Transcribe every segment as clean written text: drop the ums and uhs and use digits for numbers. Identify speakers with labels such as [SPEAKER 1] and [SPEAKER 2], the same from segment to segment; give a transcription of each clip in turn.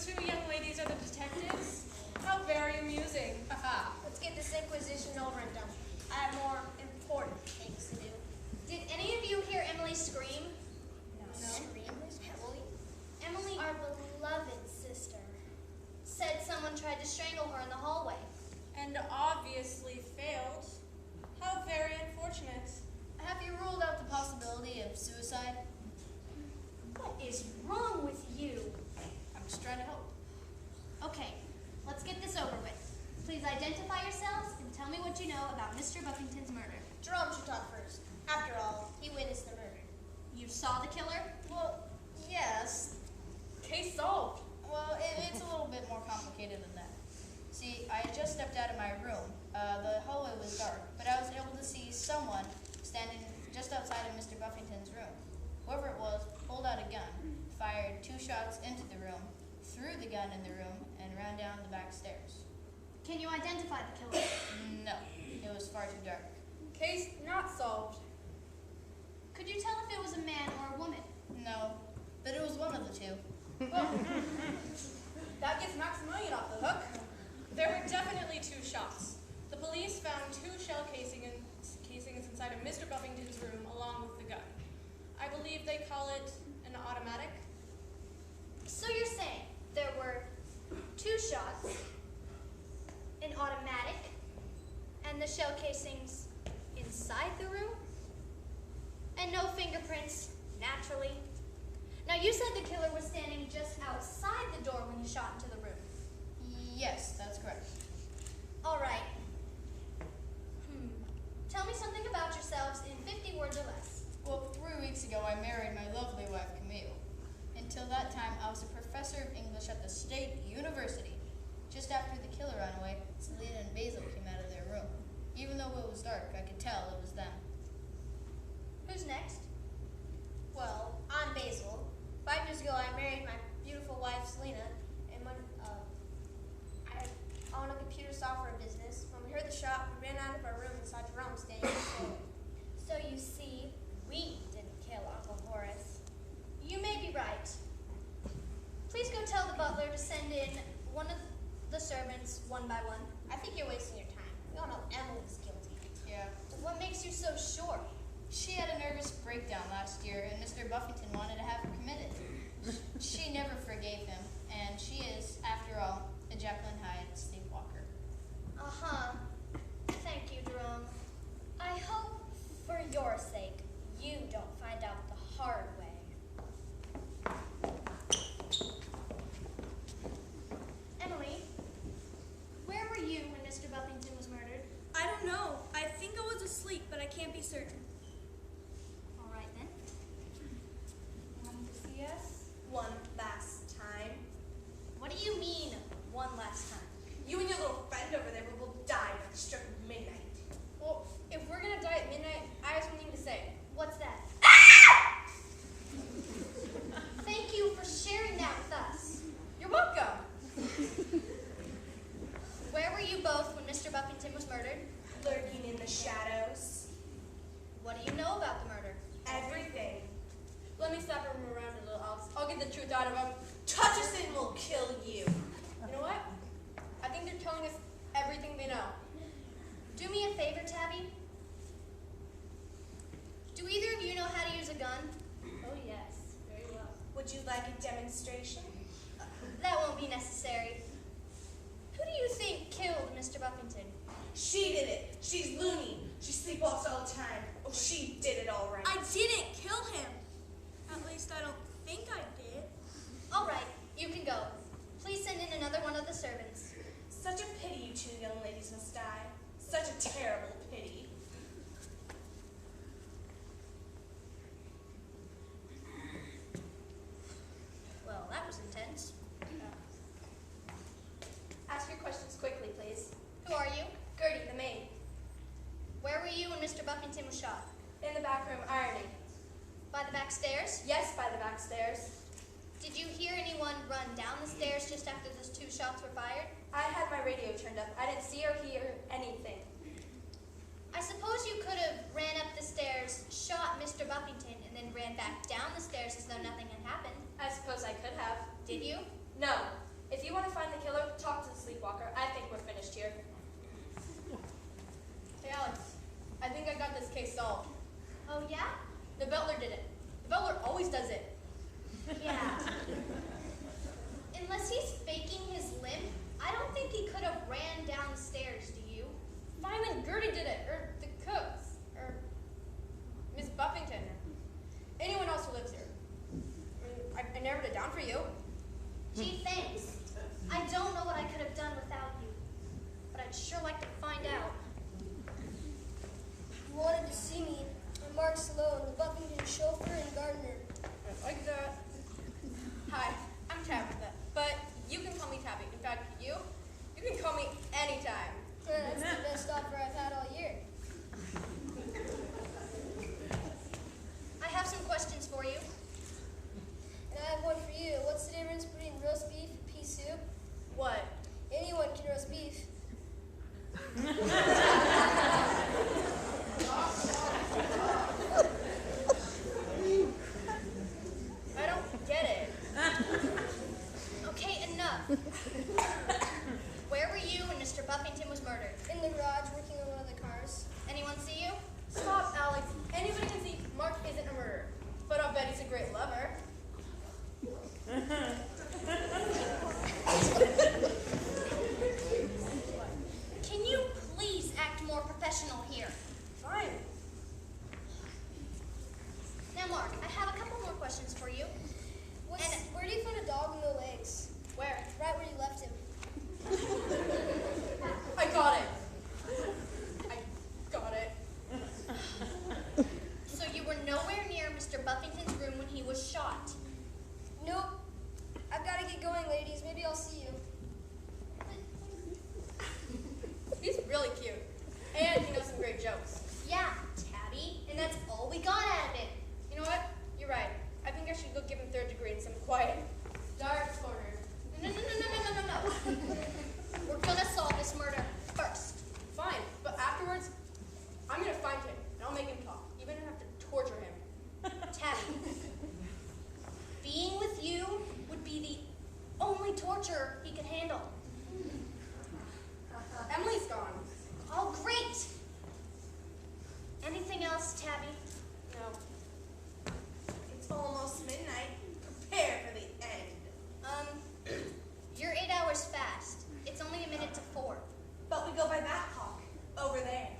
[SPEAKER 1] two young ladies are the detectives? How very amusing. Haha.
[SPEAKER 2] Let's get this inquisition over and done. I have more important things to do.
[SPEAKER 3] Did any of you hear Emily scream?
[SPEAKER 2] No. Scream? Emily?
[SPEAKER 3] Emily, our beloved sister, said someone tried to strangle her in the hallway.
[SPEAKER 1] And obviously failed. How very unfortunate.
[SPEAKER 4] Have you ruled out the possibility of suicide?
[SPEAKER 3] What is wrong with you?
[SPEAKER 4] I'm just trying to help.
[SPEAKER 3] Okay, let's get this over with. Please identify yourselves and tell me what you know about Mr. Buffinton's murder.
[SPEAKER 2] Jerome should talk first. After all, he witnessed the murder.
[SPEAKER 3] You saw the killer?
[SPEAKER 4] Well, yes.
[SPEAKER 1] Case solved.
[SPEAKER 4] Well, it's a little bit more complicated than that. See, I had just stepped out of my room. The hallway was dark, but I was able to see someone standing just outside of Mr. Buffinton's room. Whoever it was pulled out a gun, fired 2 shots into the room, threw the gun in the room, and ran down the back stairs.
[SPEAKER 3] Can you identify the killer?
[SPEAKER 4] No, it was far too dark.
[SPEAKER 1] Case not solved.
[SPEAKER 3] Could you tell if it was a man or a woman?
[SPEAKER 4] No, but it was one of the two.
[SPEAKER 1] Well, that gets Maximilian off the hook. There were definitely 2 shots. The police found 2 shell casings inside of Mr. Buffinton's room along with the gun. I believe they call it an automatic.
[SPEAKER 3] So you're saying there were 2 shots, an automatic, and the shell casings inside the room? And no fingerprints, naturally. Now you said the killer was standing just outside the door when he shot into the room.
[SPEAKER 4] Yes, that's correct.
[SPEAKER 3] All right. Tell me something about yourselves in 50 words or less.
[SPEAKER 4] Well, 3 weeks ago, I married my lovely wife, Camille. Until that time, I was a professor of English at the State University. Just after the killer ran away, Selena and Basil came out of their room. Even though it was dark, I could tell it was them.
[SPEAKER 3] Who's next?
[SPEAKER 2] Well, I'm Basil. 5 years ago, I married my beautiful wife, Selena, and when I own a computer software business. When we heard the shot, we ran out of our room and saw Jerome standing on the floor.
[SPEAKER 3] So you see, we didn't kill Uncle Horace. You may be right. Please go tell the butler to send in one of the servants one by one.
[SPEAKER 2] I think you're wasting your time. We all know Emily's guilty.
[SPEAKER 4] Yeah.
[SPEAKER 3] What makes you so sure?
[SPEAKER 4] She had a nervous breakdown last year, and Mr. Buffinton wanted to have her committed. She never forgave him, and she is, after all, a Jekyll and Hyde sleepwalker.
[SPEAKER 3] Uh-huh. Thank you, Jerome. I hope, for your sake, you don't find out the hard way. Emily, where were you when Mr. Buffinton was murdered?
[SPEAKER 5] I don't know. I think I was asleep, but I can't be certain.
[SPEAKER 3] All right, then.
[SPEAKER 1] Want to see us?
[SPEAKER 2] One last time.
[SPEAKER 3] What do you mean, one last time?
[SPEAKER 2] You and your little friend over there will die at the stroke of midnight.
[SPEAKER 1] Well, if we're gonna die at midnight, I have something to say.
[SPEAKER 3] What's that? Thank you for sharing that with us.
[SPEAKER 1] You're welcome.
[SPEAKER 3] Where were you both when Mr. Buffinton was murdered?
[SPEAKER 2] Lurking in the shadows.
[SPEAKER 3] What do you know about the murder?
[SPEAKER 2] Everything.
[SPEAKER 1] Let me slap him around a little. I'll get the truth out of him.
[SPEAKER 2] Touch us and we'll kill you.
[SPEAKER 1] You know what? I think they're telling us everything they know.
[SPEAKER 3] Do me a favor, Tabby. Do either of you know how to use a gun?
[SPEAKER 1] Oh yes, very well.
[SPEAKER 2] Would you like a demonstration?
[SPEAKER 3] That won't be necessary. Who do you think killed Mr. Buffinton?
[SPEAKER 2] She did it. She's loony. She sleepwalks all the time. Oh, she did it all right.
[SPEAKER 5] I didn't kill him. At least I don't think I did.
[SPEAKER 3] All right, you can go. Please send in another one of the servants.
[SPEAKER 2] Such a pity you 2 young ladies must die. Such a terrible pity.
[SPEAKER 3] Well, that was intense.
[SPEAKER 2] Ask your questions quickly, please.
[SPEAKER 3] Who are you?
[SPEAKER 2] Gertie, the maid.
[SPEAKER 3] Where were you when Mr. Buffinton was shot?
[SPEAKER 2] In the back room, ironing.
[SPEAKER 3] By the back stairs?
[SPEAKER 2] Yes, by the back stairs.
[SPEAKER 3] Did you hear anyone run down the stairs just after those 2 shots were fired?
[SPEAKER 2] I had my radio turned up. I didn't see or hear anything.
[SPEAKER 3] I suppose you could have ran up the stairs, shot Mr. Buffinton, and then ran back down the stairs as though nothing had happened.
[SPEAKER 2] I suppose I could have.
[SPEAKER 3] Did you?
[SPEAKER 2] No.
[SPEAKER 1] case solved.
[SPEAKER 3] Oh, yeah?
[SPEAKER 1] The butler did it. The butler always does it.
[SPEAKER 3] Yeah. Unless he's faking his limp, I don't think he could have ran down the stairs, do you?
[SPEAKER 1] Fine, then Gertie did it, or the cooks, or Mrs.buffinton, or anyone else who lives here. I narrowed it down for you.
[SPEAKER 3] Gee, thanks. I don't know what I could have done without you, but I'd sure like to find out.
[SPEAKER 2] You wanted to see me. I'm Mark Sloan, the Buffington chauffeur and gardener.
[SPEAKER 1] I like that. Hi, I'm Tabitha, but you can call me Tabby. In fact, you can call me anytime.
[SPEAKER 2] That's the best offer I've had all year.
[SPEAKER 3] I have some questions for you.
[SPEAKER 2] And I have one for you. What's the difference between roast beef and pea soup?
[SPEAKER 1] What?
[SPEAKER 2] Anyone can roast beef.
[SPEAKER 1] I don't get it.
[SPEAKER 3] Okay, enough. Where were you when Mr. Buffington was murdered?
[SPEAKER 2] In the garage, working on one of the cars.
[SPEAKER 3] Anyone see you?
[SPEAKER 1] Stop, Alex. Anybody can see Mark isn't a murderer, but I'll bet he's a great lover.
[SPEAKER 3] Can you please act more professional here?
[SPEAKER 1] Fine.
[SPEAKER 3] Now, Mark, I have a couple more questions for you.
[SPEAKER 2] Where do you find a dog with no legs?
[SPEAKER 1] Where?
[SPEAKER 2] Right where you left him.
[SPEAKER 1] I got it. I got it.
[SPEAKER 3] So you were nowhere near Mr. Buffington's room when he was shot.
[SPEAKER 2] Nope. I've got to get going, ladies. Maybe I'll see you.
[SPEAKER 1] He's really cute. And he knows some great jokes.
[SPEAKER 3] Yeah, Tabby, and that's all we got out of it.
[SPEAKER 1] You know what? You're right. I think I should go give him third degree in some quiet, dark corner.
[SPEAKER 3] No. We're gonna solve this murder first.
[SPEAKER 1] Fine, but afterwards, I'm gonna find him, and I'll make him talk, even if I have to torture him.
[SPEAKER 3] Tabby, being with you would be the only torture he could handle.
[SPEAKER 1] Emily's gone.
[SPEAKER 3] Oh, great! Anything else, Tabby?
[SPEAKER 1] No.
[SPEAKER 5] It's almost midnight. Prepare for the end.
[SPEAKER 3] You're 8 hours fast. It's only a minute to 4.
[SPEAKER 5] But we go by that clock. Over there.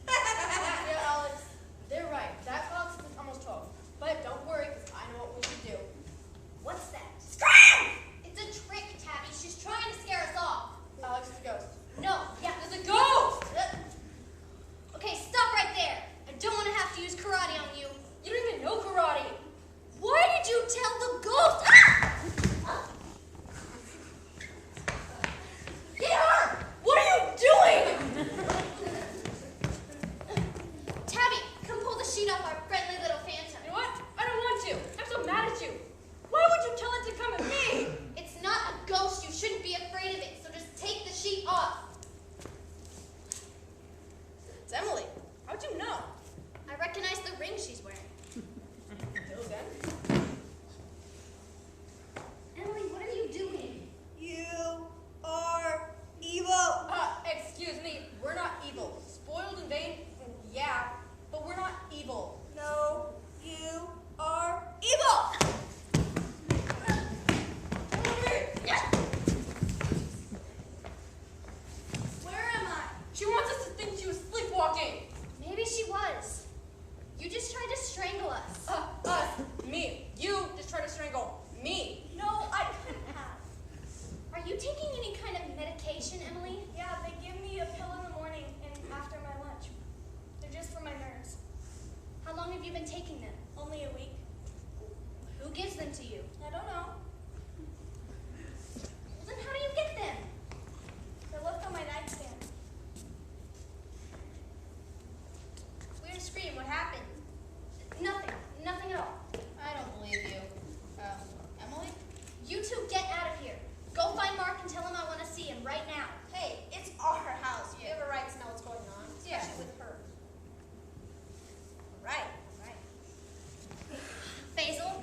[SPEAKER 1] Yeah, Alex, they're right. That clock's almost 12. But don't worry, because I know what we should do.
[SPEAKER 3] What's that?
[SPEAKER 5] Scram!
[SPEAKER 3] It's a trick, Tabby. She's trying to scare us off.
[SPEAKER 1] Alex is a ghost.
[SPEAKER 3] No, yeah.
[SPEAKER 1] There's a ghost!
[SPEAKER 3] Okay, stop right there. I don't want to have to use karate on you.
[SPEAKER 1] You don't even know karate.
[SPEAKER 3] Why did you tell the ghost? Ah!
[SPEAKER 1] Get her! What are you doing?
[SPEAKER 3] Tabby, come pull the sheet off our friendly little phantom.
[SPEAKER 1] You know what? I don't want to. I'm so mad at you. Why would you tell it to come at me?
[SPEAKER 3] It's not a ghost. You shouldn't be afraid of it, so just take the sheet off.
[SPEAKER 1] It's Emily. How'd you know?
[SPEAKER 3] I recognize the ring she's wearing.
[SPEAKER 1] Bill again?
[SPEAKER 3] Emily, what are you doing?
[SPEAKER 5] You are evil.
[SPEAKER 1] Excuse me. We're not evil. Spoiled and vain? Yeah, but we're not evil.
[SPEAKER 5] No, you are evil. Where am I?
[SPEAKER 1] She wants us to think she was sleepwalking.
[SPEAKER 3] Maybe she was. You just tried to strangle us.
[SPEAKER 1] Us. Me. You just tried to strangle me.
[SPEAKER 5] No, I couldn't have.
[SPEAKER 3] Are you taking any kind of medication, Emily?
[SPEAKER 2] Yeah, they give me a pill in the morning and after my lunch. They're just for my nerves.
[SPEAKER 3] How long have you been taking them?
[SPEAKER 2] Only a week.
[SPEAKER 3] Who gives them to you?
[SPEAKER 2] I don't know.
[SPEAKER 3] Well, then how do you get them?
[SPEAKER 2] They're left on my nightstand.
[SPEAKER 3] Weird scream. What happened? Nothing at all.
[SPEAKER 4] I don't believe you. Emily?
[SPEAKER 3] You two get out of here. Go find Mark and tell him I want to see him right now.
[SPEAKER 2] Hey, it's our house. We have a right to know what's going on,
[SPEAKER 4] Yeah.
[SPEAKER 2] especially with her. Right.
[SPEAKER 3] Basil,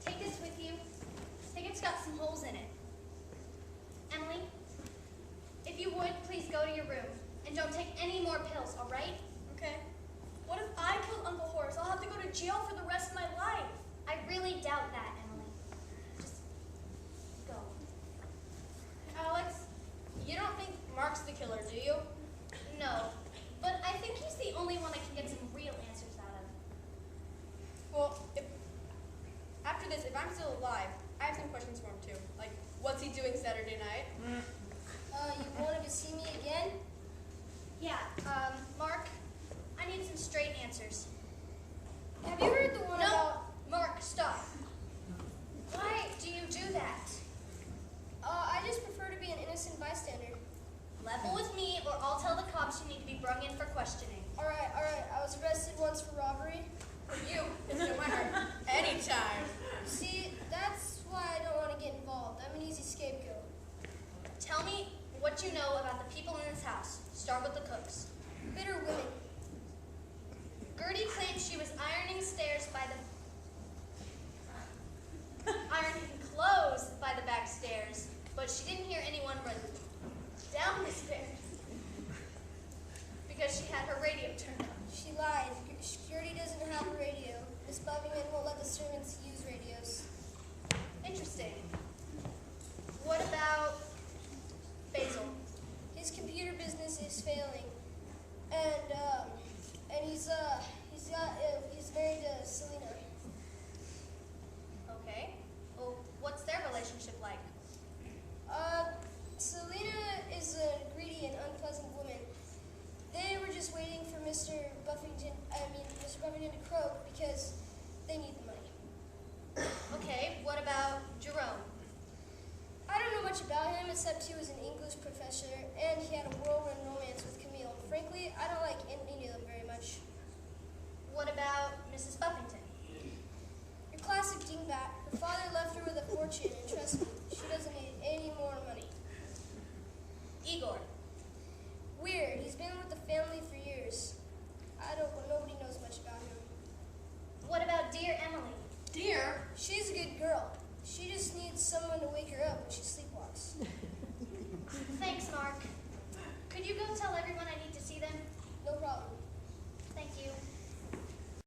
[SPEAKER 3] take this with you. I think it's got some holes in it. Emily, if you would, please go to your room. And don't take any more pills, all right?
[SPEAKER 2] Okay.
[SPEAKER 5] What if I killed Uncle Horace? I'll have to go to jail for the rest of my life.
[SPEAKER 3] I really doubt that, Emily. Just go.
[SPEAKER 1] Alex, you don't think Mark's the killer, do you?
[SPEAKER 3] No, but I think he's the only one I can get some real answers out of.
[SPEAKER 1] Well, after this, if I'm still alive, I have some questions for him too. Like, what's he doing Saturday night?
[SPEAKER 2] You wanted to see me again?
[SPEAKER 3] Yeah, Mark, I need some straight answers.
[SPEAKER 2] Have you heard the one
[SPEAKER 3] No,
[SPEAKER 2] about...
[SPEAKER 3] Mark, stop. Why do you do that?
[SPEAKER 2] I just prefer to be an innocent bystander.
[SPEAKER 3] Level with me, or I'll tell the cops you need to be brung in for questioning.
[SPEAKER 2] Alright. I was arrested once for robbery.
[SPEAKER 1] For you, it's no matter. Anytime.
[SPEAKER 2] See, that's why I don't want to get involved. I'm an easy scapegoat.
[SPEAKER 3] Tell me what you know about the people in this house. Start with the cooks.
[SPEAKER 2] Bitter women.
[SPEAKER 3] Gertie claims she was ironing clothes by the back stairs, but she didn't hear anyone run down the stairs because she had her radio turned on.
[SPEAKER 2] She lied. Gertie doesn't have a radio. Miss Buffinton won't let the servants use radios.
[SPEAKER 3] Interesting. What about Basil?
[SPEAKER 2] His computer business is failing, and he's married to Selena.
[SPEAKER 3] Okay. Well, what's their relationship like?
[SPEAKER 2] Selena is a greedy and unpleasant woman. They were just waiting for Mr. Buffinton to croak because they need the money.
[SPEAKER 3] Okay, what about Jerome?
[SPEAKER 2] I don't know much about him except he was an English professor and he had a whirlwind romance with Camille. Frankly, I don't like any of them very much.
[SPEAKER 3] What about Mrs. Buffinton?
[SPEAKER 2] Your classic dingbat. Her father left her with a fortune, and trust me, she doesn't need any more money.
[SPEAKER 3] Igor.
[SPEAKER 2] Weird. He's been with the family